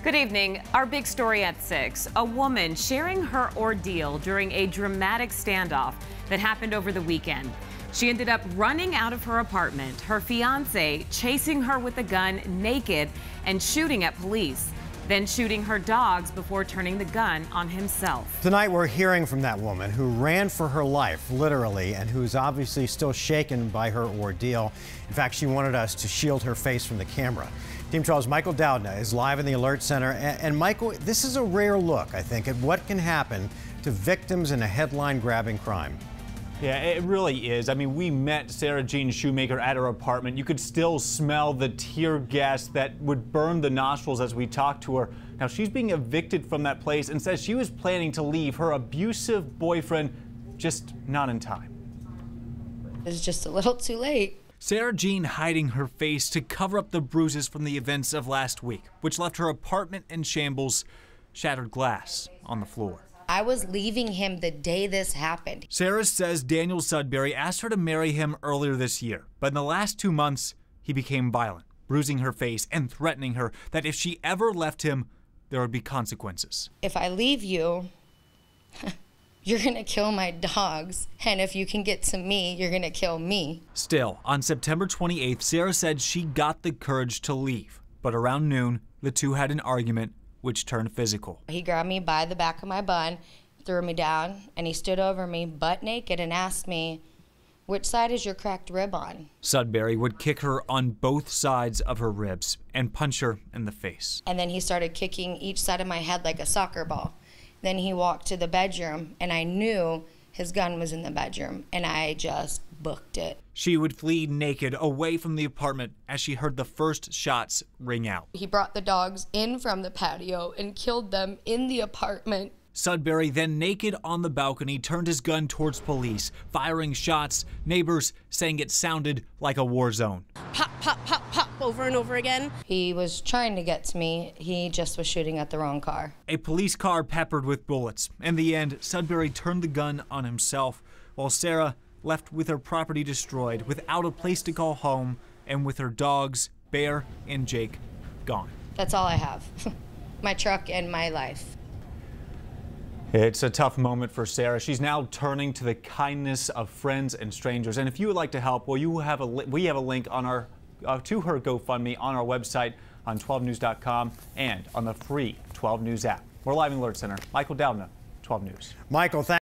Good evening. Our big story at 6. A woman sharing her ordeal during a dramatic standoff that happened over the weekend. She ended up running out of her apartment, her fiancé chasing her with a gun naked and shooting at police, then shooting her dogs before turning the gun on himself. Tonight we're hearing from that woman who ran for her life, literally, and who's obviously still shaken by her ordeal. In fact, she wanted us to shield her face from the camera. Team 12's Michael Dowdna is live in the Alert Center. And Michael, this is a rare look, I think, at what can happen to victims in a headline-grabbing crime. Yeah, it really is. I mean, we met Sarah Jean Shoemaker at her apartment. You could still smell the tear gas that would burn the nostrils as we talked to her. Now, she's being evicted from that place and says she was planning to leave her abusive boyfriend, just not in time. It was just a little too late. Sarah Jean hiding her face to cover up the bruises from the events of last week, which left her apartment in shambles, shattered glass on the floor. I was leaving him the day this happened. Sarah says Daniel Sudbury asked her to marry him earlier this year, but in the last 2 months, he became violent, bruising her face and threatening her that if she ever left him, there would be consequences. If I leave you, you're gonna kill my dogs, and if you can get to me, you're gonna kill me. Still, on September 28th, Sarah said she got the courage to leave, but around noon, the two had an argument which turned physical. He grabbed me by the back of my bun, threw me down, and he stood over me butt naked and asked me, "Which side is your cracked rib on?" Sudbury would kick her on both sides of her ribs and punch her in the face. And then he started kicking each side of my head like a soccer ball. Then he walked to the bedroom, and I knew his gun was in the bedroom, and I just booked it. She would flee naked away from the apartment as she heard the first shots ring out. He brought the dogs in from the patio and killed them in the apartment. Sudbury, then naked on the balcony, turned his gun towards police, firing shots, neighbors saying it sounded like a war zone. Pop, pop, pop, pop, over and over again. He was trying to get to me. He just was shooting at the wrong car. A police car peppered with bullets. In the end, Sudbury turned the gun on himself, while Sarah left with her property destroyed, without a place to call home, and with her dogs, Bear and Jake, gone. That's all I have. My truck and my life. It's a tough moment for Sarah. She's now turning to the kindness of friends and strangers. And if you would like to help, well, we have a link on our to her GoFundMe on our website on 12news.com and on the free 12 News app. We're live in Alert Center. Michael Dowdna, 12 News. Michael, thanks.